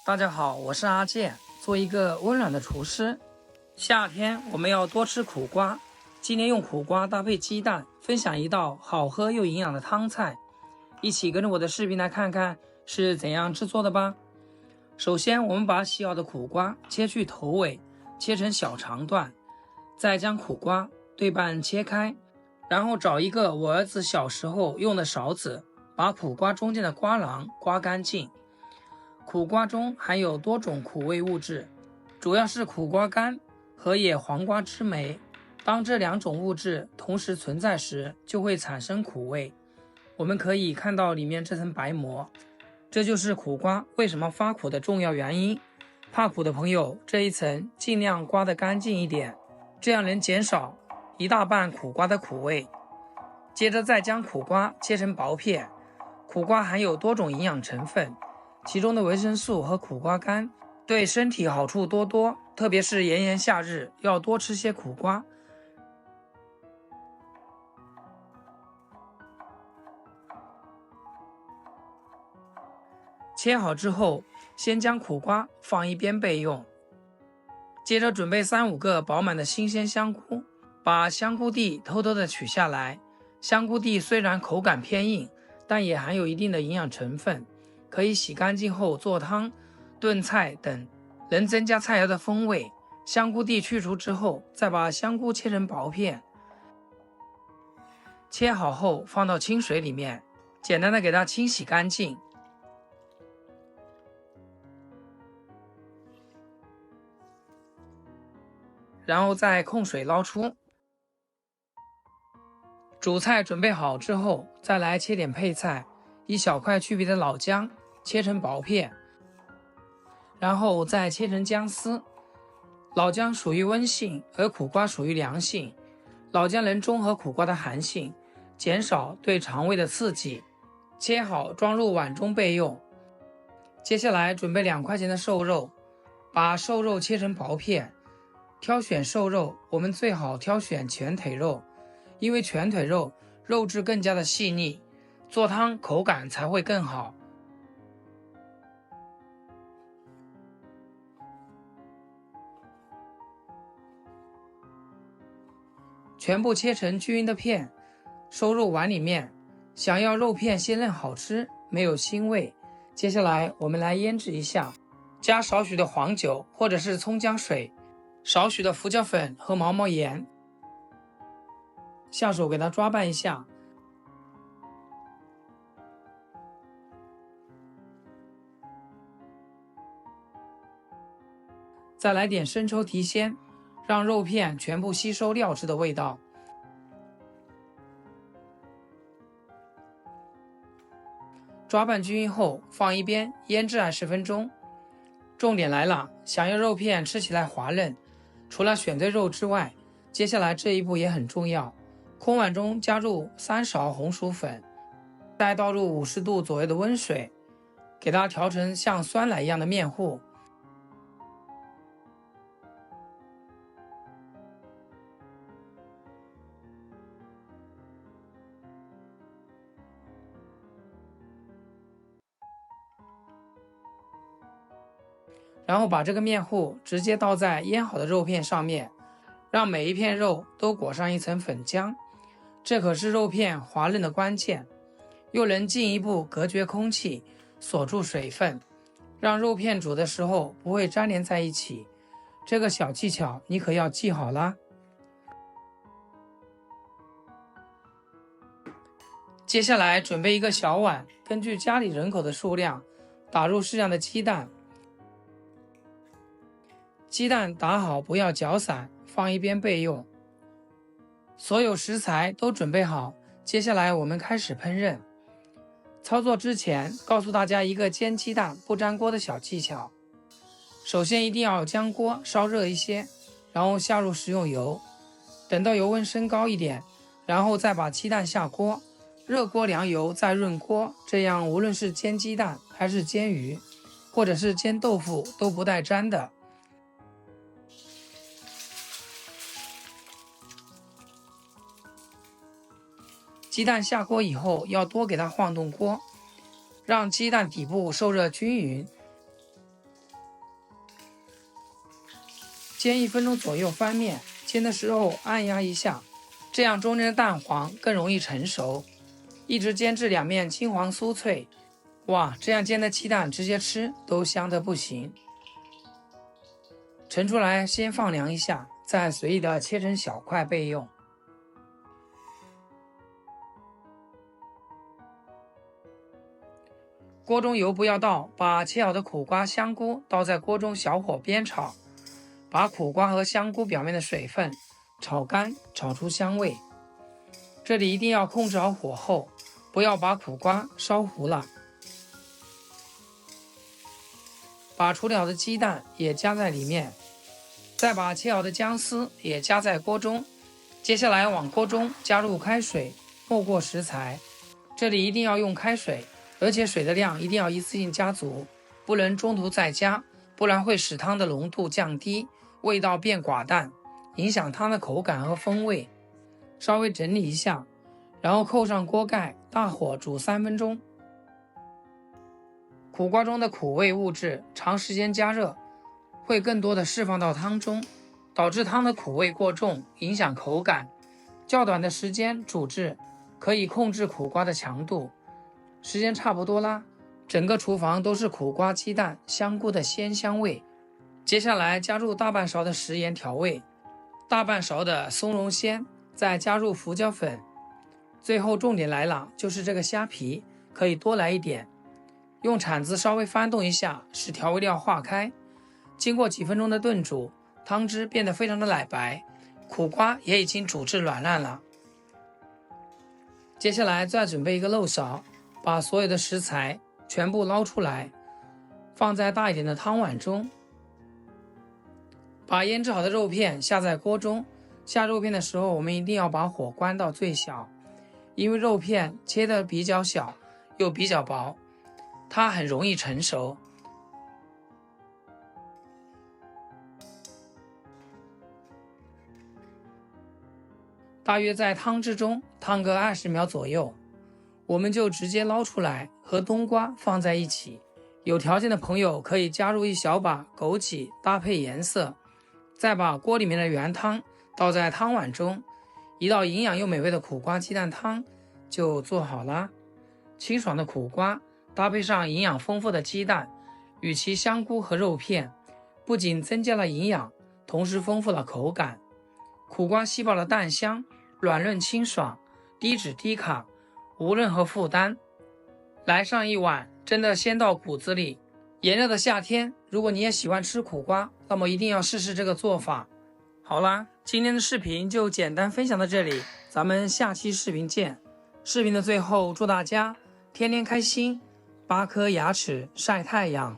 大家好，我是阿健，做一个温暖的厨师。夏天我们要多吃苦瓜，今天用苦瓜搭配鸡蛋，分享一道好喝又营养的汤菜。一起跟着我的视频来看看是怎样制作的吧。首先，我们把洗好的苦瓜切去头尾，切成小长段，再将苦瓜对半切开，然后找一个我儿子小时候用的勺子，把苦瓜中间的瓜瓤刮干净。苦瓜中含有多种苦味物质，主要是苦瓜苷和野黄瓜汁酶。当这两种物质同时存在时，就会产生苦味。我们可以看到里面这层白膜，这就是苦瓜为什么发苦的重要原因。怕苦的朋友，这一层尽量刮得干净一点，这样能减少一大半苦瓜的苦味。接着再将苦瓜切成薄片。苦瓜含有多种营养成分，其中的维生素和苦瓜苷对身体好处多多，特别是炎炎夏日，要多吃些苦瓜。切好之后，先将苦瓜放一边备用。接着准备3-5个饱满的新鲜香菇，把香菇蒂偷偷的取下来。香菇蒂虽然口感偏硬，但也含有一定的营养成分，可以洗干净后做汤、炖菜等，能增加菜肴的风味。香菇蒂去除之后，再把香菇切成薄片，切好后放到清水里面，简单的给它清洗干净。然后再控水捞出。主菜准备好之后，再来切点配菜，一小块去皮的老姜切成薄片，然后再切成姜丝。老姜属于温性，而苦瓜属于凉性，老姜能中和苦瓜的寒性，减少对肠胃的刺激。切好装入碗中备用。接下来准备2块钱的瘦肉，把瘦肉切成薄片。挑选瘦肉，我们最好挑选全腿肉，因为全腿肉肉质更加的细腻，做汤口感才会更好。全部切成均匀的片，收入碗里面。想要肉片鲜嫩好吃，没有腥味，接下来我们来腌制一下，加少许的黄酒或者是葱姜水，少许的胡椒粉和毛毛盐，下手给它抓拌一下。再来点生抽提鲜，让肉片全部吸收料汁的味道。抓拌均匀后放一边腌制20分钟。重点来了，想要肉片吃起来滑嫩，除了选对肉之外，接下来这一步也很重要。空碗中加入3勺红薯粉，再倒入50度左右的温水，给它调成像酸奶一样的面糊。然后把这个面糊直接倒在腌好的肉片上面，让每一片肉都裹上一层粉浆，这可是肉片滑嫩的关键，又能进一步隔绝空气，锁住水分，让肉片煮的时候不会粘连在一起。这个小技巧你可要记好啦。接下来准备一个小碗，根据家里人口的数量，打入适量的鸡蛋。鸡蛋打好不要搅散，放一边备用。所有食材都准备好，接下来我们开始烹饪。操作之前告诉大家一个煎鸡蛋不粘锅的小技巧。首先一定要将锅烧热一些，然后下入食用油，等到油温升高一点，然后再把鸡蛋下锅，热锅凉油再润锅，这样无论是煎鸡蛋还是煎鱼或者是煎豆腐都不带粘的。鸡蛋下锅以后要多给它晃动锅，让鸡蛋底部受热均匀。煎1分钟左右翻面，煎的时候按压一下，这样中间的蛋黄更容易成熟。一直煎至两面金黄酥脆，哇，这样煎的鸡蛋直接吃都香得不行。盛出来先放凉一下，再随意的切成小块备用。锅中油不要倒，把切好的苦瓜、香菇倒在锅中，小火煸炒，把苦瓜和香菇表面的水分炒干，炒出香味。这里一定要控制好火候，不要把苦瓜烧糊了。把处理好的鸡蛋也加在里面，再把切好的姜丝也加在锅中。接下来往锅中加入开水，没过食材。这里一定要用开水，而且水的量一定要一次性加足，不能中途再加，不然会使汤的浓度降低，味道变寡淡，影响汤的口感和风味。稍微整理一下，然后扣上锅盖，大火煮3分钟。苦瓜中的苦味物质长时间加热会更多的释放到汤中，导致汤的苦味过重，影响口感。较短的时间煮制可以控制苦瓜的强度。时间差不多啦，整个厨房都是苦瓜、鸡蛋、香菇的鲜香味。接下来加入大半勺的食盐调味，大半勺的松茸鲜，再加入胡椒粉。最后重点来了，就是这个虾皮可以多来一点。用铲子稍微翻动一下，使调味料化开。经过几分钟的炖煮，汤汁变得非常的奶白，苦瓜也已经煮至软烂了。接下来再准备一个漏勺，把所有的食材全部捞出来，放在大一点的汤碗中。把腌制好的肉片下在锅中，下肉片的时候我们一定要把火关到最小，因为肉片切得比较小又比较薄，它很容易成熟。大约在汤汁中烫个20秒左右，我们就直接捞出来，和冬瓜放在一起。有条件的朋友可以加入一小把枸杞搭配颜色，再把锅里面的原汤倒在汤碗中，一道营养又美味的苦瓜鸡蛋汤就做好了。清爽的苦瓜搭配上营养丰富的鸡蛋与其香菇和肉片，不仅增加了营养，同时丰富了口感。苦瓜吸饱了蛋香，软嫩清爽，低脂低卡，无任何负担。来上一碗，真的鲜到骨子里。炎热的夏天，如果你也喜欢吃苦瓜，那么一定要试试这个做法。好啦，今天的视频就简单分享到这里，咱们下期视频见。视频的最后，祝大家天天开心，8颗牙齿晒太阳。